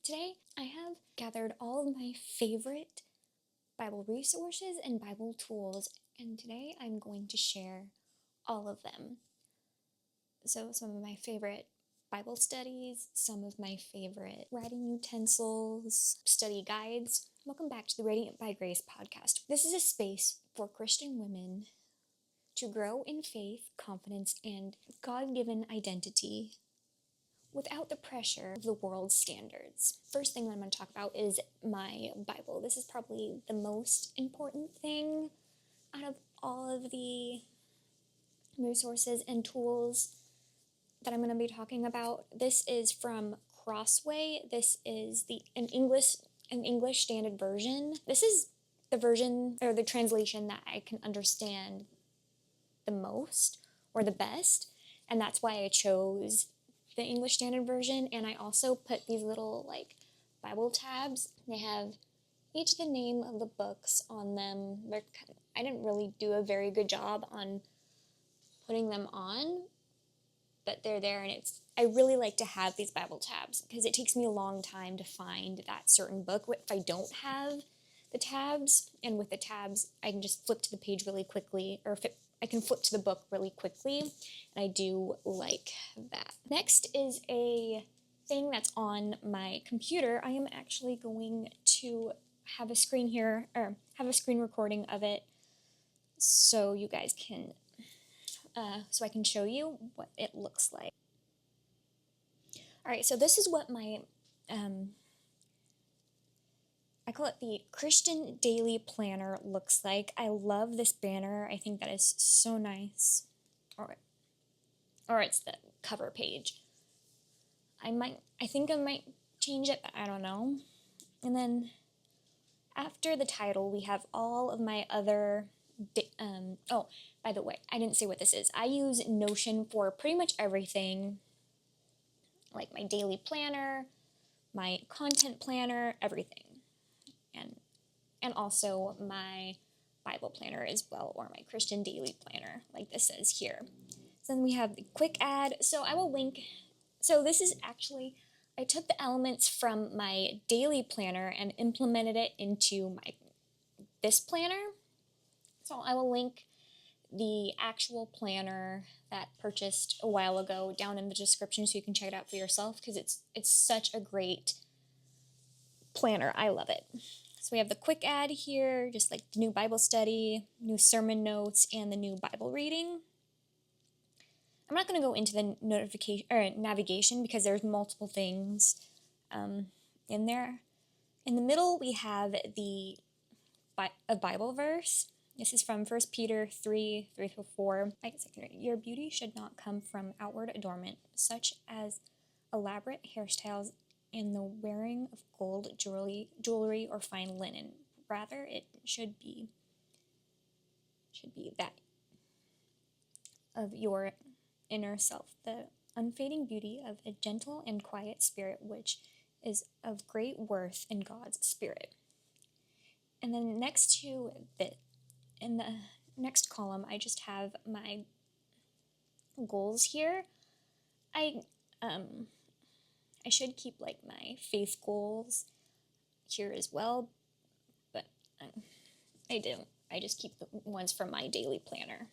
Today, I have gathered all of my favorite Bible resources and Bible tools, and today I'm going to share all of them. So, some of my favorite Bible studies, some of my favorite writing utensils, study guides. Welcome back to the Radiant by Grace podcast. This is a space for Christian women to grow in faith, confidence, and God-given identity without the pressure of the world's standards. First thing that I'm going to talk about is my Bible. This is probably the most important thing out of all of the resources and tools that I'm going to be talking about. This is from Crossway. This is an English Standard Version. This is the version or the translation that I can understand the most or the best, and that's why I chose the English Standard Version. And I also put these little Bible tabs. They have each the name of the books on them. I didn't really do a very good job on putting them on, but they're there, and I really like to have these Bible tabs because it takes me a long time to find that certain book if I don't have the tabs. And with the tabs, I can just flip to the page really quickly, or I can flip to the book really quickly, and I do like that. Next is a thing that's on my computer. I am actually going to have a screen here, or have a screen recording of it, so you guys can, so I can show you what it looks like. All right, so this is what my, I call it the Christian Daily Planner looks like. I love this banner. I think that is so nice. Or it's the cover page. I think I might change it, but I don't know. And then after the title, we have all of my other, oh, by the way, I didn't say what this is. I use Notion for pretty much everything, like my daily planner, my content planner, everything. And also my Bible planner as well, or my Christian Daily Planner, like this says here. So then we have the quick add. So I will link. So this is actually, I took the elements from my daily planner and implemented it into this planner. So I will link the actual planner that purchased a while ago down in the description so you can check it out for yourself, because it's such a great planner. I love it. So we have the quick add here, just like the new Bible study, new sermon notes, and the new Bible reading. I'm not going to go into the notification or navigation because there's multiple things in there. In the middle, we have a Bible verse. This is from 1 Peter 3:3-4. Your beauty should not come from outward adornment, such as elaborate hairstyles and the wearing of gold jewelry or fine linen. Rather, it should be that of your inner self, the unfading beauty of a gentle and quiet spirit, which is of great worth in God's Spirit. And then next to in the next column, I just have my goals here. I should keep like my faith goals here as well, but I don't. I just keep the ones from my daily planner.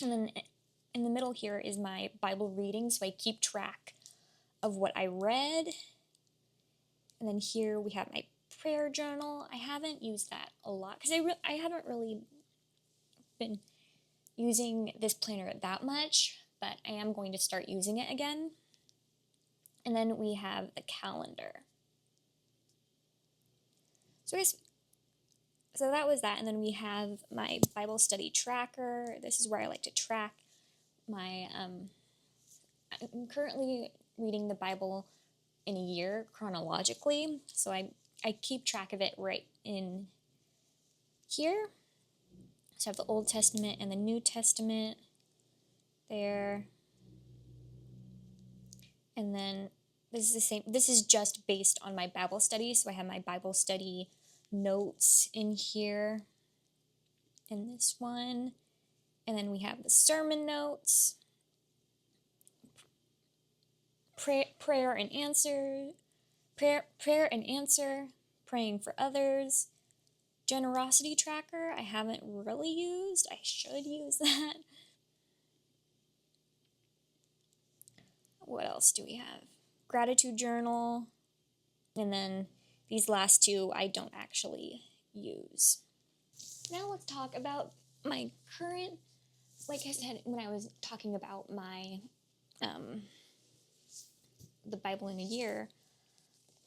And then in the middle here is my Bible reading, so I keep track of what I read. And then here we have my prayer journal. I haven't used that a lot because I haven't really been using this planner that much, but I am going to start using it again. And then we have the calendar. So that was that. And then we have my Bible study tracker. This is where I like to track my, I'm currently reading the Bible in a year chronologically. So I keep track of it right in here. So I have the Old Testament and the New Testament there. And then this is the same. This is just based on my Bible study. So I have my Bible study notes in here in this one. And then we have the sermon notes, prayer and answer, prayer and answer, praying for others, generosity tracker. I haven't really used. I should use that. What else do we have? Gratitude journal. And then these last two I don't actually use. Now let's talk about my current, like I said when I was talking about my, the Bible in a year,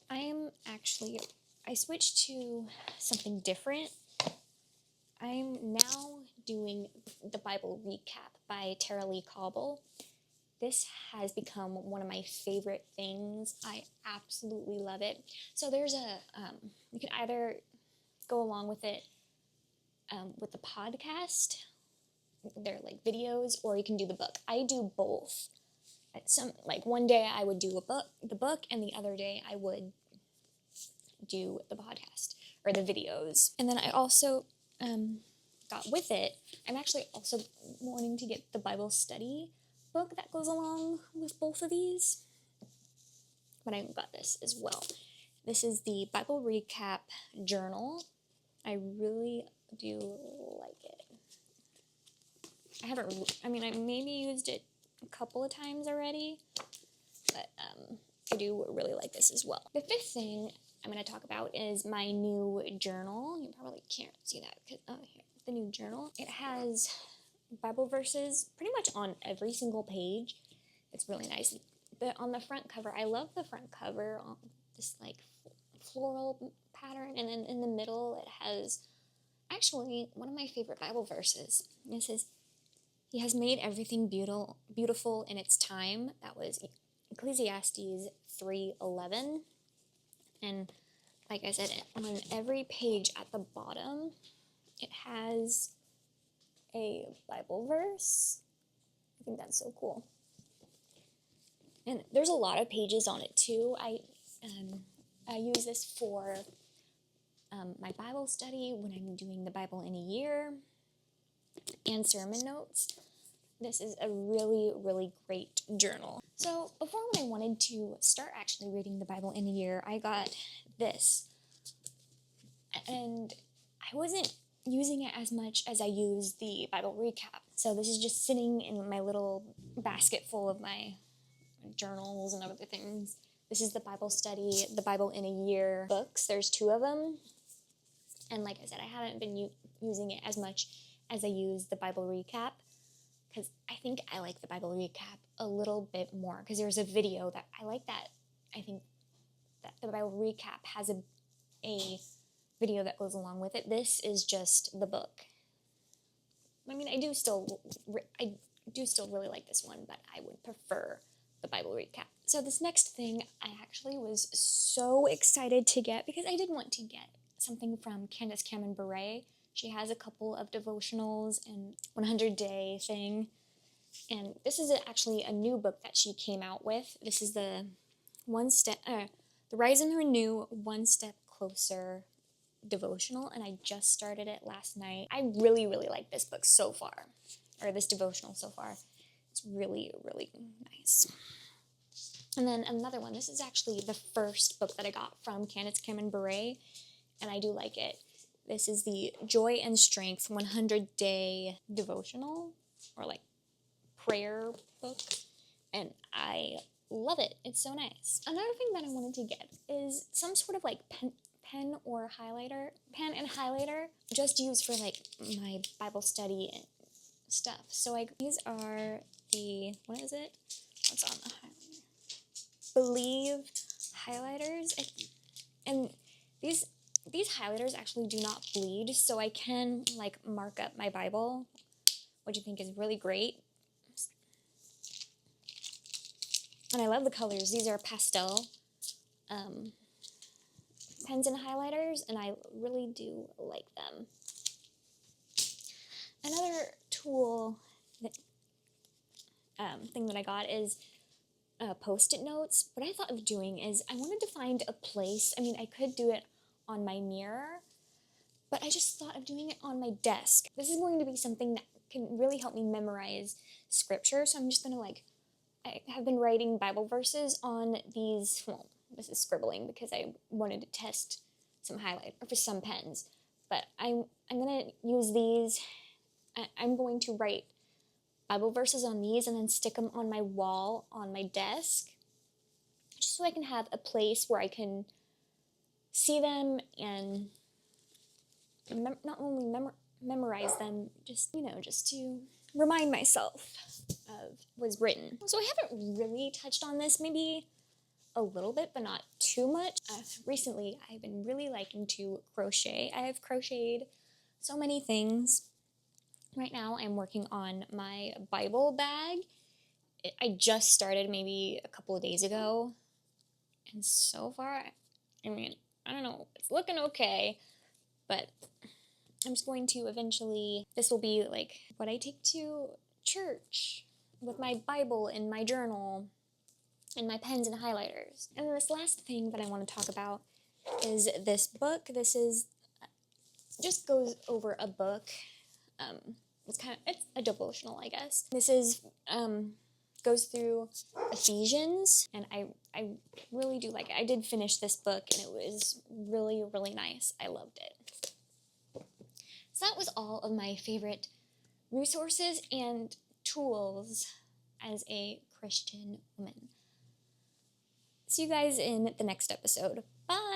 I switched to something different. I'm now doing the Bible Recap by Tara Lee Cobble. This has become one of my favorite things. I absolutely love it. So there's you can either go along with it with the podcast, they're like videos, or you can do the book. I do both. Like one day I would do the book, and the other day I would do the podcast or the videos. And then I also got with it. I'm actually also wanting to get the Bible study book that goes along with both of these, but I got this as well. This is the Bible Recap Journal. I really do like it. I maybe used it a couple of times already, but I do really like this as well. The fifth thing I'm going to talk about is my new journal. You probably can't see that because, here, the new journal. It has Bible verses pretty much on every single page. It's really nice. On the front cover, I love the front cover, this like floral pattern, and then in the middle it has actually one of my favorite Bible verses. It says, "He has made everything beautiful in its time." That was Ecclesiastes 3:11. And like I said, on every page at the bottom, it has a Bible verse. I think that's so cool. And there's a lot of pages on it too. I use this for my Bible study when I'm doing the Bible in a year and sermon notes. This is a really, really great journal. So before, when I wanted to start actually reading the Bible in a year, I got this. And I wasn't using it as much as I use the Bible Recap. So this is just sitting in my little basket full of my journals and other things. This is the Bible study, the Bible in a year books. There's 2 of them. And like I said, I haven't been using it as much as I use the Bible Recap, because I think I like the Bible Recap a little bit more, because there's a video that I like that. I think that the Bible Recap has a video that goes along with it. This is just the book. I mean, I do still really like this one, but I would prefer the Bible Recap. So this next thing I actually was so excited to get, because I did want to get something from Candace Cameron Bure. She has a couple of devotionals and 100-day thing. And this is actually a new book that she came out with. This is the Rise and Renew One Step Closer devotional, and I just started it last night. I really, really like this book so far, or this devotional so far. It's really, really nice. And then another one. This is actually the first book that I got from Candace Cameron Bure, and I do like it. This is the Joy and Strength 100-day devotional, or like prayer book, and I love it. It's so nice. Another thing that I wanted to get is some sort of like pen and highlighter, just used for like my Bible study and stuff. So these are the, what's on the highlighter? Believe highlighters, and these highlighters actually do not bleed, so I can like mark up my Bible, which I think is really great. And I love the colors. These are pastel pens and highlighters, and I really do like them. Another tool thing that I got is Post-it notes. What I thought of doing is I wanted to find a place. I mean, I could do it on my mirror, but I just thought of doing it on my desk. This is going to be something that can really help me memorize scripture, so I'm just going to I have been writing Bible verses on these, this is scribbling because I wanted to test some highlight or for some pens. But I'm gonna use these. I'm going to write Bible verses on these and then stick them on my wall on my desk, just so I can have a place where I can see them and not only memorize them, just just to remind myself of what's written. So I haven't really touched on this, maybe a little bit, but not too much. Recently, I've been really liking to crochet. I have crocheted so many things. Right now, I'm working on my Bible bag. I just started maybe a couple of days ago, and so far, I mean, I don't know, it's looking okay, but I'm just going to eventually, this will be like what I take to church with my Bible and my journal and my pens and highlighters. And this last thing that I want to talk about is this book. This is just goes over a book. It's a devotional, I guess. This is goes through Ephesians, and I really do like it. I did finish this book, and it was really, really nice. I loved it. So that was all of my favorite resources and tools as a Christian woman. See you guys in the next episode. Bye!